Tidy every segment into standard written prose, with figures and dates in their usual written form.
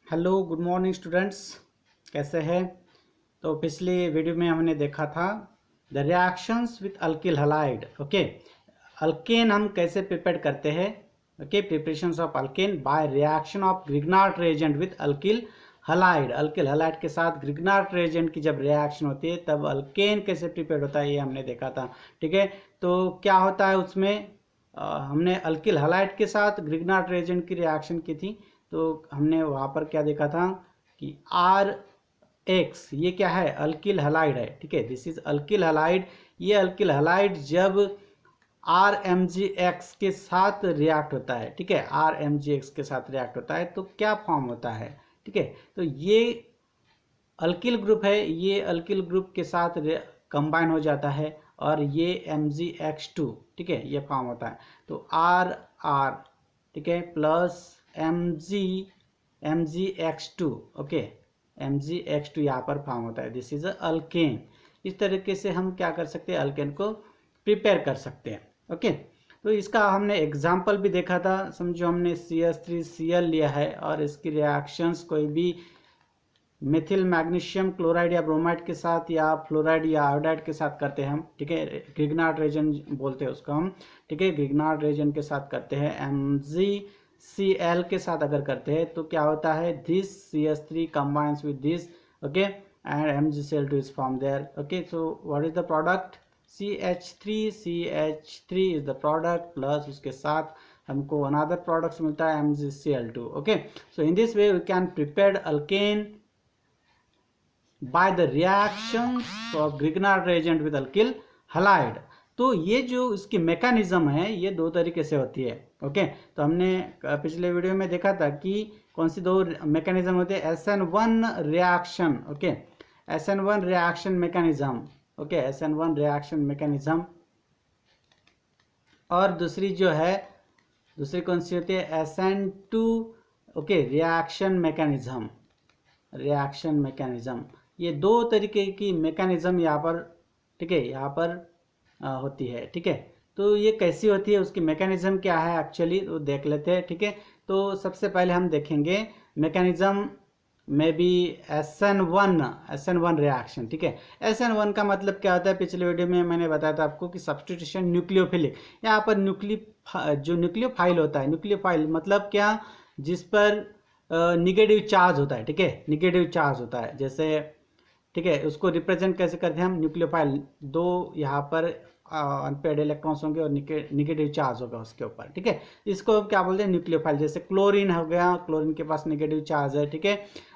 Hello good morning students, कैसे हैं। तो पिछली वीडियो में हमने देखा था the reactions with alkyl halide. Okay, alkane हम कैसे प्रिपेयर करते हैं। Okay, preparations of alkane by reaction of Grignard reagent with alkyl halide. Alkyl halide के साथ ग्रिग्नार्ड रिएजेंट की जब रिएक्शन होती है तब अल्केन कैसे प्रिपेयर होता है, ये हमने देखा था। ठीक है, तो क्या होता है उसमें, हमने अल्किल हलाइड के साथ ग्रिग्नार्ड रिएजेंट की रिएक्शन की थी। तो हमने वहाँ पर क्या देखा था कि आर एक्स ये क्या है, अल्किल हलाइड है। ठीक है, दिस इज अल्किल हलाइड। ये अल्किल हलाइड जब आर एम जी एक्स के साथ रिएक्ट होता है, ठीक है, आर एम जी एक्स के साथ रिएक्ट होता है तो क्या फॉर्म होता है। ठीक है, तो ये अल्किल ग्रुप है, ये अल्किल ग्रुप के साथ कंबाइन हो जाता है और ये MgX2, ठीक है, ये फॉर्म होता है। तो आर आर, ठीक है, प्लस MgX2, ओके, MgX2 यहाँ पर फॉर्म होता है। This is a alkane. इस तरीके से हम क्या कर सकते हैं, अल्केन को प्रिपेयर कर सकते हैं। ओके, तो इसका हमने एग्जाम्पल भी देखा था। समझो हमने CH3Cl लिया है और इसकी रिएक्शंस कोई भी मेथिल मैग्नीशियम क्लोराइड या ब्रोमाइड के साथ या फ्लोराइड या आयोडाइड के साथ करते हैं हम। ठीक है, ग्रिग्नार्ड रेजेंट बोलते हैं उसको हम। ठीक है, ग्रिग्नार्ड रेजेंट के साथ करते हैं। MgCl के साथ अगर करते हैं तो क्या होता है, this CH3 combines with this, okay, and MgCl2 is formed there. Okay, so what is the product? CH3 is the product, plus उसके साथ हमको another products मिलता है MgCl2. Okay, so in this way we can prepare alkane by the reactions of Grignard reagent with alkyl halide. तो ये जो इसकी mechanism है ये दो तरीके से होती है। ओके, तो हमने पिछले वीडियो में देखा था कि कौन सी दो मैकेनिज्म होते हैं, SN1 reaction, okay, SN1 reaction mechanism, okay, SN1 reaction mechanism, और दूसरी जो है, दूसरी कौन सी होती है, SN2, okay, reaction mechanism, reaction mechanism. ये दो तरीके की मैकेनिज्म यहाँ पर, ठीक है, यहाँ पर होती है। ठीक है, तो ये कैसी होती है, उसकी मैकेनिज्म क्या है एक्चुअली, तो देख लेते हैं। ठीक है, तो सबसे पहले हम देखेंगे मैकेनिज्म में भी SN1 रिएक्शन। ठीक है, SN1 का मतलब क्या होता है, पिछले वीडियो में मैंने बताया था आपको कि सब्स्टिट्यूशन न्यूक्लियोफिलिक। यहाँ पर जो न्यूक्लियोफाइल होता है, न्यूक्लियोफाइल मतलब क्या, जिस पर निगेटिव चार्ज होता है। ठीक है, निगेटिव चार्ज होता है, जैसे, ठीक है, उसको रिप्रेजेंट कैसे करते हैं हम, न्यूक्लियोफाइल, दो यहाँ पर अनपेयर्ड इलेक्ट्रॉन्स होंगे और निगेटिव चार्ज होगा उसके ऊपर। ठीक है, इसको क्या बोलते हैं, न्यूक्लियोफाइल। जैसे क्लोरीन हो गया, क्लोरीन के पास निगेटिव चार्ज है। ठीक है,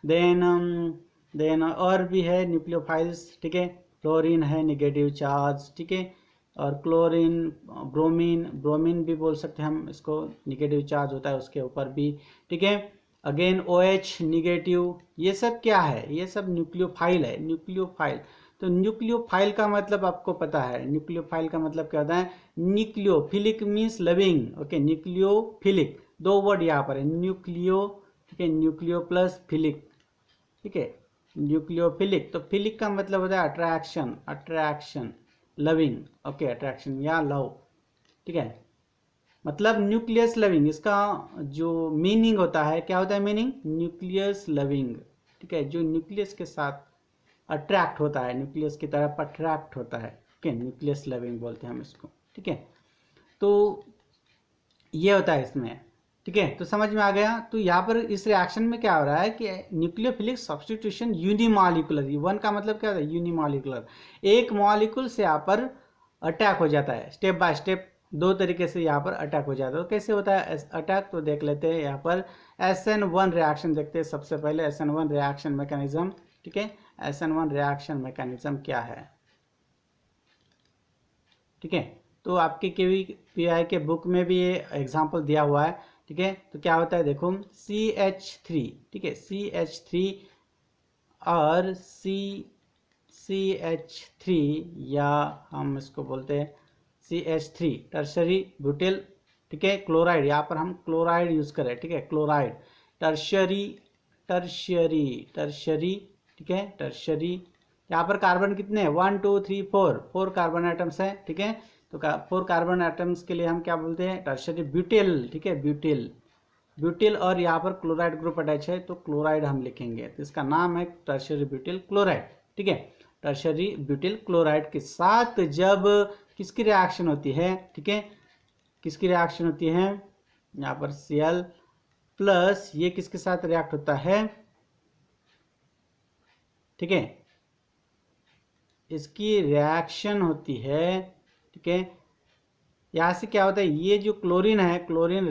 देन और भी है न्यूक्लियोफाइल्स। ठीक है, फ्लोरीन है निगेटिव चार्ज, ठीक है, और क्लोरीन, ब्रोमीन भी बोल सकते हैं हम इसको, निगेटिव चार्ज होता है उसके ऊपर भी। ठीक है, अगेन OH निगेटिव। ये सब क्या है, ये सब न्यूक्लियोफाइल है, न्यूक्लियोफाइल। तो न्यूक्लियोफाइल का मतलब आपको पता है, न्यूक्लियोफाइल का मतलब क्या होता है, nucleophilic means loving. Okay, nucleophilic, दो वर्ड यहाँ पर है, न्यूक्लियो, ठीक है, न्यूक्लियो प्लस फिलिक। ठीक है, न्यूक्लियोफिलिक, तो फिलिक का मतलब होता है attraction, attraction, loving. Okay, attraction या लव। ठीक है, मतलब न्यूक्लियस लविंग, इसका जो मीनिंग होता है, क्या होता है मीनिंग, न्यूक्लियस लविंग। ठीक है, जो न्यूक्लियस के साथ अट्रैक्ट होता है, न्यूक्लियस की तरफ अट्रैक्ट होता है। ठीक है, न्यूक्लियस लविंग बोलते हैं हम इसको। ठीक है, तो ये होता है इसमें। ठीक है, तो समझ में आ गया। तो यहाँ पर इस रिएक्शन में क्या हो रहा है कि न्यूक्लियोफिलिक सब्स्टिट्यूशन यूनिमॉलिकुलर, वन का मतलब क्या होता है, यूनिमॉलिकुलर, एक मॉलिक्यूल से यहाँ पर अटैक हो जाता है, स्टेप बाय स्टेप दो तरीके से यहाँ पर अटैक हो जाता है। तो कैसे होता है अटैक, तो देख लेते हैं। यहाँ पर SN1 रिएक्शन देखते हैं सबसे पहले, SN1 रिएक्शन मैकेनिज्म। ठीक है, SN1 रिएक्शन मैकेनिज्म क्या है। ठीक है, तो आपके KVPI के बुक में भी ये एग्जाम्पल दिया हुआ है। ठीक है, तो क्या होता है देखो, CH3, ठीक है, CH3 और CH3, या हम इसको बोलते हैं CH3 टर्शरी ब्यूटिल। ठीक है, क्लोराइड, यहाँ पर हम क्लोराइड यूज करें। ठीक है, क्लोराइड, टर्शरी, टर्शरी, टर्शरी, ठीक है, टर्शरी। यहाँ पर कार्बन कितने हैं, 1 2 3 4, 4 कार्बन आइटम्स हैं। ठीक है, तो 4 कार्बन आइटम्स के लिए हम क्या बोलते हैं, टर्शरी ब्यूटिल। ठीक है, ब्यूटिल, ब्यूटिल और यहाँ पर क्लोराइड ग्रुप अटैच है तो क्लोराइड हम लिखेंगे, तो इसका नाम है टर्शियरी ब्यूटिल क्लोराइड। ठीक है, टर्शियरी ब्यूटिल क्लोराइड के साथ जब किसकी रिएक्शन होती है, ठीक है, किसकी रिएक्शन होती है, यहाँ पर Cl प्लस ये किसके साथ रिएक्ट होता है, ठीक है, इसकी रिएक्शन होती है, ठीक है, यहाँ से क्या होता है, ये जो क्लोरीन है, क्लोरीन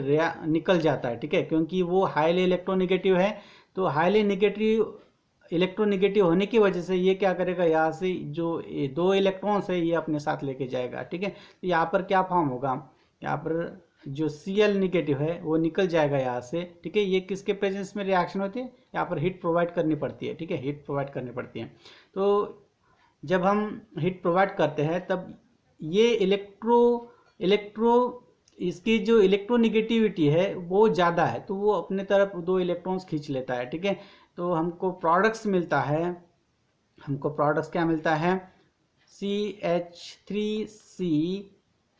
निकल जाता है, ठीक है, क्योंकि वो हाईली इलेक्ट्रोनेगेटिव है, तो हाईली नेगेटिव इलेक्ट्रोनेगेटिव होने की वजह से ये क्या करेगा, यहाँ से जो दो इलेक्ट्रॉन्स है ये अपने साथ लेके जाएगा। ठीक है, तो यहाँ पर क्या फॉर्म होगा, यहाँ पर जो Cl निगेटिव है वो निकल जाएगा यहाँ से। ठीक है, ये किसके प्रेजेंस में रिएक्शन होती है, यहाँ पर हीट प्रोवाइड करनी पड़ती है। ठीक है, हीट प्रोवाइड करनी पड़ती है। तो जब हम हीट प्रोवाइड करते हैं तब ये इलेक्ट्रो इसकी जो इलेक्ट्रोनिगेटिविटी है वो ज़्यादा है, तो वो अपने तरफ दो इलेक्ट्रॉन्स खींच लेता है। ठीक है, तो हमको प्रोडक्ट्स मिलता है, हमको प्रोडक्ट्स क्या मिलता है, CH3C,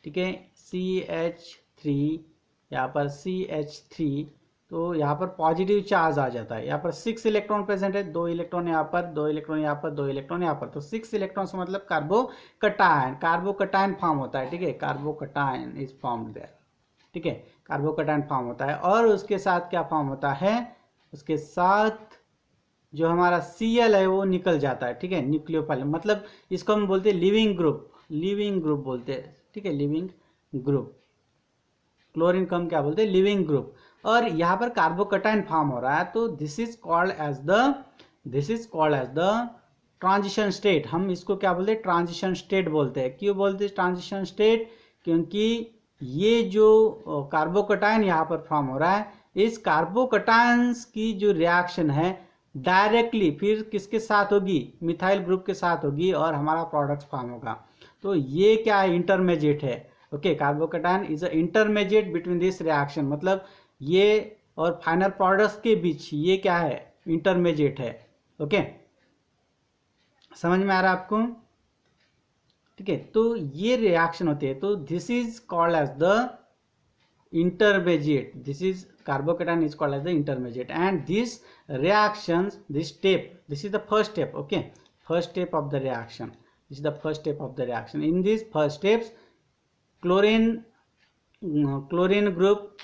ठीक है, CH3, यहाँ पर CH3, तो यहाँ पर पॉजिटिव चार्ज आ जाता है। यहाँ पर 6 इलेक्ट्रॉन प्रेजेंट है, 2 इलेक्ट्रॉन यहाँ पर, 2 इलेक्ट्रॉन यहाँ पर, 2 इलेक्ट्रॉन यहाँ पर, तो 6 इलेक्ट्रॉन से मतलब कार्बोकटायन फॉर्म होता है। ठीक है, कार्बोकटायन इज फॉर्म्ड देयर। ठीक है, कार्बोकटायन फॉर्म होता है और उसके साथ क्या फॉर्म होता है, उसके साथ जो हमारा Cl है वो निकल जाता है। ठीक है, न्यूक्लियोफाइल, मतलब इसको हम बोलते हैं लिविंग ग्रुप बोलते हैं। ठीक है, लिविंग ग्रुप, क्लोरीन को हम क्या बोलते हैं, लिविंग ग्रुप। और यहाँ पर कार्बोकटायन फॉर्म हो रहा है, तो this is called as the transition state. हम इसको क्या बोलते हैं, ट्रांजिशन स्टेट बोलते हैं। क्यों बोलते हैं ट्रांजिशन स्टेट, क्योंकि ये जो कार्बोकटायन यहाँ पर फॉर्म हो रहा है, इस कार्बोकटायंस की जो रिएक्शन है डायरेक्टली फिर किसके साथ होगी, मिथाइल ग्रुप के साथ होगी और हमारा प्रोडक्ट फॉर्म होगा। तो ये क्या है, इंटरमीडिएट है। Okay, carbocation is a intermediate between this reaction, मतलब ये और फाइनल प्रोडक्ट्स के बीच ये क्या है, इंटरमीडिएट है। ओके, समझ में आ रहा है आपको। ठीक है, तो ये रिएक्शन होती है, तो this is called as the intermediate. This is carbocation is called as the intermediate, and this reactions, this step, this is the first step. Okay, first step of the reaction, this is the first step of the reaction. In these first steps, chlorine group,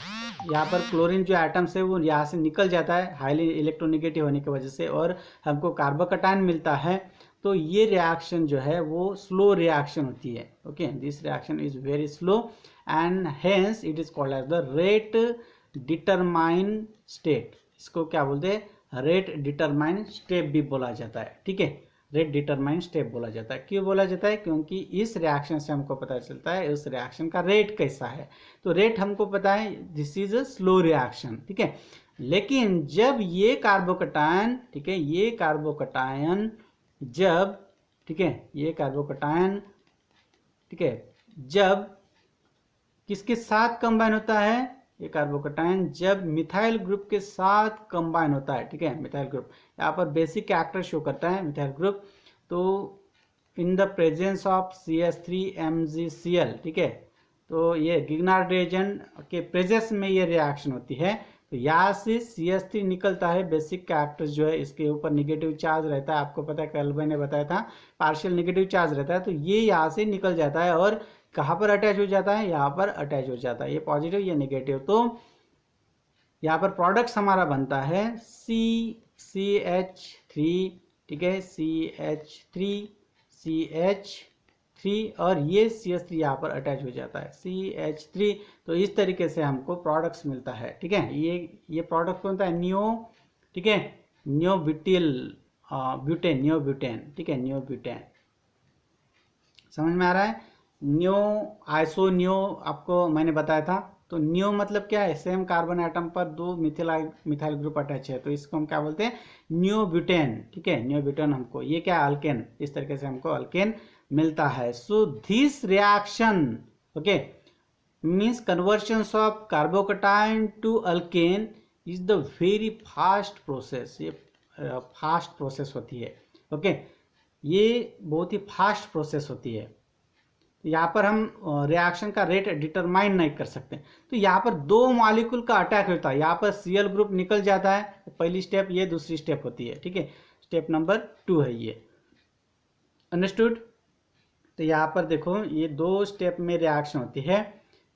यहाँ पर chlorine जो atoms है वो यहाँ से निकल जाता है हाईली इलेक्ट्रोनेगेटिव होने की वजह से, और हमको कार्बोकटायन मिलता है। तो ये रिएक्शन जो है वो स्लो रिएक्शन होती है। Okay, this reaction is very slow and hence it is called as the rate determine state. इसको क्या बोलते हैं, रेट डिटरमाइन स्टेप भी बोला जाता है। ठीक है, रेट डिटरमाइन स्टेप बोला जाता है। क्यों बोला जाता है, क्योंकि इस रिएक्शन से हमको पता चलता है उस रिएक्शन का रेट कैसा है। तो रेट हमको पता है, this is a slow reaction. ठीक है, लेकिन जब ये कार्बोकटायन, ठीक है, ये कार्बोकटायन जब, ठीक है, ये कार्बोकटायन, ठीक है, जब किसके साथ कंबाइन होता है, ये कार्बोकटायन जब मिथाइल ग्रुप के साथ कंबाइन होता है। ठीक है, मिथाइल ग्रुप, यहाँ पर बेसिक कैरेक्टर शो करता है मिथाइल ग्रुप। तो in the presence of CH3MgCl, ठीक है, तो ये गिग्नार्ड रिएजेंट के प्रेजेंस में ये रिएक्शन होती है। तो यहाँ से CH3 निकलता है, बेसिक कैरेक्टर जो है इसके ऊपर निगेटिव चार्ज रहता है, आपको पता है कल मैंने बताया था, पार्शियल निगेटिव चार्ज रहता है। तो ये यहाँ से निकल जाता है और कहाँ पर अटैच हो जाता है, यहाँ पर अटैच हो जाता है, ये पॉजिटिव ये नेगेटिव। तो यहाँ पर प्रोडक्ट्स हमारा बनता है CH3, ठीक है, CH3 और ये CH3 यहाँ पर अटैच हो जाता है, CH3। तो इस तरीके से हमको प्रोडक्ट्स मिलता है। ठीक है, ये प्रोडक्ट कौन सा है, ठीक है, नियोब्यूटेन, ठीक है, नियोब्यूटेन। समझ में आ रहा है। आइसोनियो आपको मैंने बताया था। तो नियो मतलब क्या है, सेम कार्बन एटम पर दो मिथाइल ग्रुप अटैच है, तो इसको हम क्या बोलते हैं, नियोब्यूटेन। ठीक है, नियोब्यूटेन हमको, ये क्या है, अल्केन, इस तरीके से हमको अल्केन मिलता है। So this reaction, okay, means conversions of carbocation to alkane is the very fast process. ये फास्ट प्रोसेस होती है। ओके, ये बहुत ही फास्ट प्रोसेस होती है। यहाँ पर हम रिएक्शन का रेट डिटरमाइन नहीं कर सकते। तो यहाँ पर दो मॉलिक्यूल का अटैक होता है, यहाँ पर Cl ग्रुप निकल जाता है, पहली स्टेप ये, दूसरी स्टेप होती है, ठीक है, स्टेप नंबर 2 है ये, अंडरस्टूड। तो यहाँ पर देखो ये दो स्टेप में रिएक्शन होती है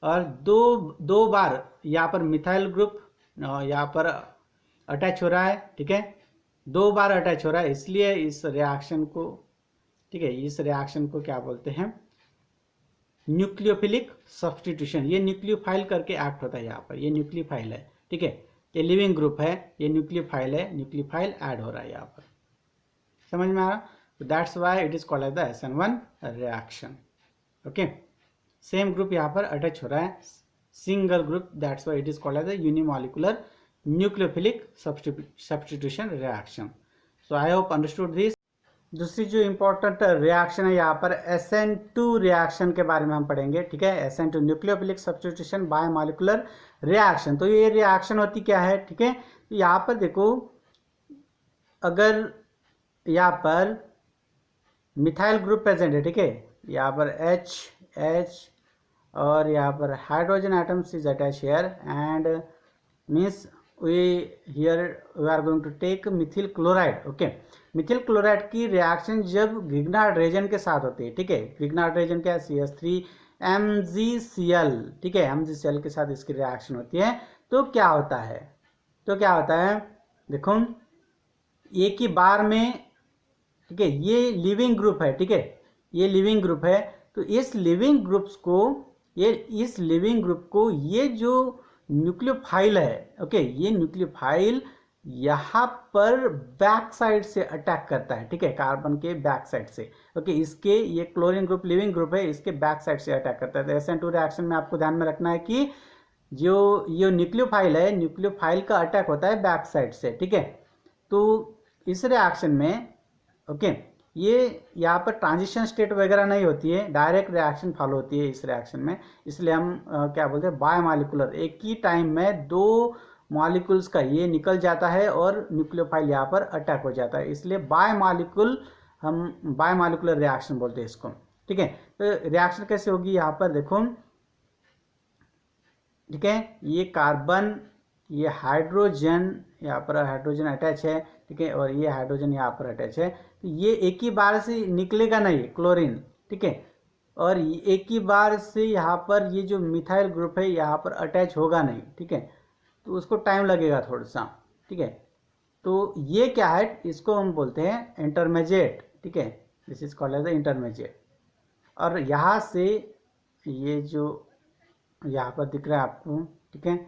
और दो बार यहाँ पर मिथाइल ग्रुप यहाँ पर अटैच हो रहा है, ठीक है, दो बार अटैच हो रहा है, इसलिए इस रिएक्शन को, ठीक है, इस रिएक्शन को क्या बोलते हैं, न्यूक्लियोफिलिक सब्स्टिट्यूशन। ये न्यूक्लियोफाइल करके एक्ट होता है यहाँ पर, ये न्यूक्लियोफाइल है, ठीक है, ये लिविंग ग्रुप है, ये न्यूक्लियोफाइल है, न्यूक्लियोफाइल ऐड हो रहा है यहाँ पर, समझ में आ रहा। That's why it is called as the SN1 reaction. Okay, same group यहाँ पर अटैच हो रहा है, single group, that's why it is called as the unimolecular nucleophilic substitution reaction. So I hope understood this. दूसरी जो important reaction है यहाँ पर SN2 रिएक्शन के बारे में हम पढ़ेंगे, ठीक है, SN2 न्यूक्लियोफिलिक सब्स्टिट्यूशन बायोमॉलिकुलर रिएक्शन। तो ये रिएक्शन होती क्या है, ठीक है, तो यहाँ पर देखो, अगर यहाँ पर मिथाइल ग्रुप प्रेजेंट है, ठीक है, यहाँ पर H और यहाँ पर hydrogen atoms is attach here and means we are going to take methyl chloride. Okay, methyl chloride की रिएक्शन जब ग्रिग्नार्ड रेजन के साथ होती है, ठीक है, ग्रिग्नार्ड रेजन क्या है, CH3 MgCl, ठीक है, MgCl के साथ इसकी रिएक्शन होती है, तो क्या होता है, देखो एक ही बार में, ठीक है, ये लिविंग ग्रुप है, ठीक है, ये लिविंग ग्रुप है, तो इस लिविंग ग्रुप को ये जो न्यूक्लियोफाइल है, ओके, ये न्यूक्लियोफाइल यहाँ पर बैक साइड से अटैक करता है, ठीक है, कार्बन के बैक साइड से, ओके, इसके ये क्लोरीन ग्रुप लिविंग ग्रुप है, इसके बैक साइड से अटैक करता है। तो SN2 रिएक्शन में आपको ध्यान में रखना है कि जो ये न्यूक्लियोफाइल है, न्यूक्लियोफाइल का अटैक होता है बैक साइड से, ठीक है। तो इस रिएक्शन में, ओके, ये यहाँ पर ट्रांजिशन स्टेट वगैरह नहीं होती है, डायरेक्ट रिएक्शन फॉलो होती है इस रिएक्शन में, इसलिए हम क्या बोलते हैं, बायोमॉलिकुलर, एक ही टाइम में दो मॉलिक्यूल्स का ये निकल जाता है और न्यूक्लियोफाइल यहाँ पर अटैक हो जाता है, इसलिए हम बायोमॉलिकुलर रिएक्शन बोलते हैं इसको, ठीक है। तो रिएक्शन कैसे होगी, यहाँ पर देखो, ठीक है, ये कार्बन, ये हाइड्रोजन, यहाँ पर हाइड्रोजन अटैच है, ठीक है, और ये हाइड्रोजन यहाँ पर अटैच है, तो ये एक ही बार से निकलेगा नहीं क्लोरीन, ठीक है, और एक ही बार से यहाँ पर ये जो मिथाइल ग्रुप है यहाँ पर अटैच होगा नहीं, ठीक है, तो उसको टाइम लगेगा थोड़ा सा, ठीक है। तो ये क्या है, इसको हम बोलते हैं इंटरमीडिएट, ठीक है, this is called as the intermediate. और यहाँ से ये जो यहाँ पर दिख रहा है आपको, ठीक है,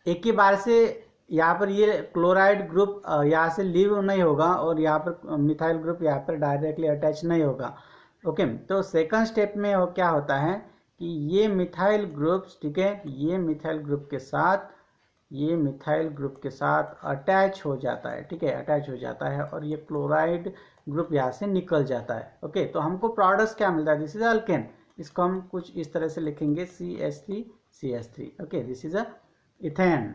एक ही बार से यहाँ पर ये क्लोराइड ग्रुप यहाँ से लीव नहीं होगा और यहाँ पर मिथाइल ग्रुप यहाँ पर डायरेक्टली अटैच नहीं होगा। ओके, तो सेकंड स्टेप में क्या होता है कि ये मिथाइल ग्रुप्स, ठीक है, ये मिथाइल ग्रुप के साथ अटैच हो जाता है, ठीक है, अटैच हो जाता है और ये क्लोराइड ग्रुप यहाँ से निकल जाता है। ओके, तो हमको प्रोडक्ट्स क्या मिलता है, दिस इज अल्केन, इसको हम कुछ इस तरह से लिखेंगे CH3। Okay, this is a ethane।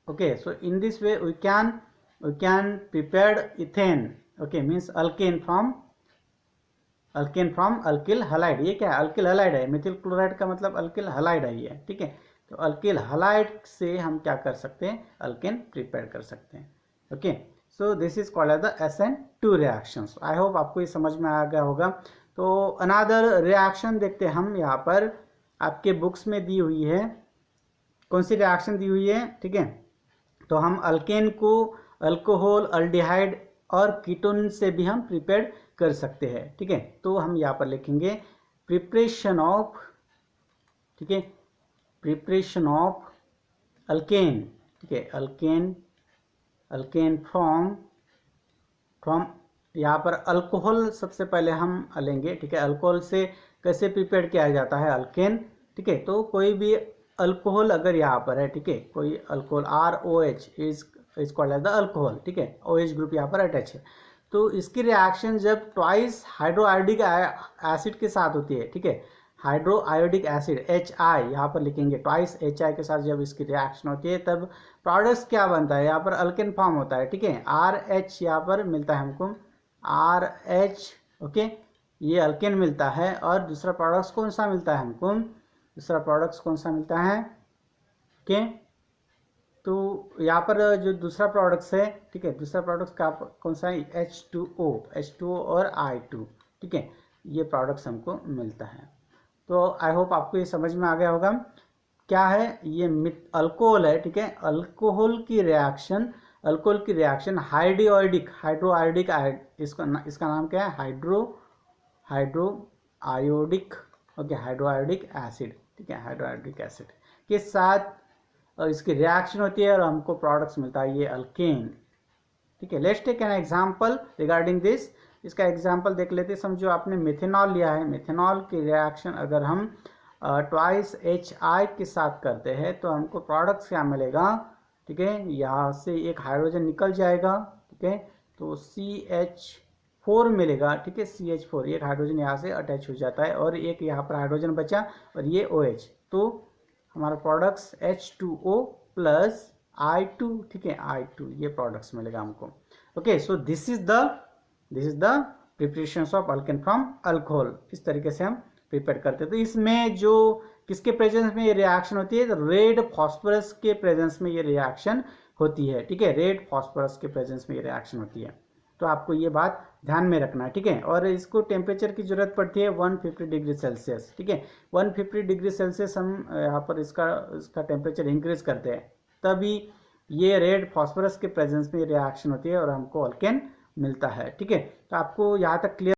okay, so in this way we can prepare ethane, okay, means alkane from alkyl halide। ये क्या है, अल्किल हलाइड है, मिथिल क्लोराइड का मतलब अल्किल हलाइड है ये, ठीक है। तो अल्किल हलाइड से हम क्या कर सकते हैं, अल्केन प्रिपेयर कर सकते हैं। Okay, so this is called as the SN2 reactions. I hope आपको ये समझ में आ गया होगा। तो अनदर रिएक्शन देखते हैं हम, यहाँ पर आपके बुक्स में दी हुई है, कौन सी रिएक्शन दी हुई है, ठीक है। तो हम अल्केन को अल्कोहल, अल्डिहाइड और कीटोन से भी हम प्रिपेयर कर सकते हैं, ठीक है। तो हम यहाँ पर लिखेंगे प्रिपरेशन ऑफ, ठीक है, प्रिपरेशन ऑफ अल्केन, ठीक है, अल्केन फ्रॉम यहाँ पर अल्कोहल सबसे पहले हम लेंगे, ठीक है। अल्कोहल से कैसे प्रिपेयर किया जाता है अल्केन, ठीक है। तो कोई भी अल्कोहल अगर यहाँ पर है, ठीक है, कोई alcohol ROH is called as the alcohol, ठीक है, OH ग्रुप यहाँ पर अटैच है, तो इसकी रिएक्शन जब ट्वाइस हाइड्रोआयोडिक एसिड के साथ होती है, ठीक है, हाइड्रोआयोडिक एसिड HI यहाँ पर लिखेंगे, ट्वाइस HI के साथ जब इसकी रिएक्शन होती है तब प्रोडक्ट्स क्या बनता है, यहाँ पर अल्केन फॉर्म होता है, ठीक है। RH यहाँ पर मिलता है हमको, RH ओके, ये अल्केन मिलता है। और दूसरा प्रोडक्ट्स कौन सा मिलता है हमको, दूसरा प्रोडक्ट्स कौन सा मिलता है, ओके। तो यहाँ पर जो दूसरा प्रोडक्ट्स है, ठीक है, दूसरा प्रोडक्ट्स का कौन सा है, H2O और I2, ठीक है, ये प्रोडक्ट्स हमको मिलता है। तो आई होप आपको ये समझ में आ गया होगा। क्या है ये, अल्कोहल है, ठीक है, अल्कोहल की रिएक्शन हाइड्रोआयोडिक इसका नाम क्या है, हाइड्रोआयोडिक, ओके, हाइड्रोआयोडिक एसिड, ठीक है, हाइड्रोआयोडिक एसिड के साथ और इसकी रिएक्शन होती है और हमको प्रोडक्ट्स मिलता है ये अल्केन, ठीक है। Let's take an example regarding this. इसका एग्जांपल देख लेते हैं। समझो आपने मेथेनॉल लिया है, मेथेनॉल की रिएक्शन अगर हम ट्वाइस HI के साथ करते हैं तो हमको प्रोडक्ट्स क्या मिलेगा, ठीक है, यहाँ से एक हाइड्रोजन निकल जाएगा, ठीक है, तो CH4 मिलेगा, ठीक है, CH4, एक हाइड्रोजन यहाँ से अटैच हो जाता है और एक यहाँ पर हाइड्रोजन बचा और ये OH, तो हमारा प्रोडक्ट्स H2O प्लस I2, ठीक है, I2, ये प्रोडक्ट्स मिलेगा हमको। Okay, so this is the preparation of alkane from alcohol. इस तरीके से हम प्रिपेयर करते हैं। तो इसमें जो किसके प्रेजेंस में ये रिएक्शन होती है, तो रेड फॉस्फोरस के प्रेजेंस में ये रिएक्शन होती है, ठीक है, रेड फॉस्फोरस के प्रेजेंस में ये रिएक्शन होती है। तो आपको ये बात ध्यान में रखना है, ठीक है। और इसको टेम्परेचर की जरूरत पड़ती है 150 डिग्री सेल्सियस, ठीक है, 150 डिग्री सेल्सियस हम यहाँ पर इसका टेम्परेचर इंक्रीज करते हैं, तभी ये रेड फॉस्फोरस के प्रेजेंस में रिएक्शन होती है और हमको अल्केन मिलता है, ठीक है। तो आपको यहाँ तक क्लियर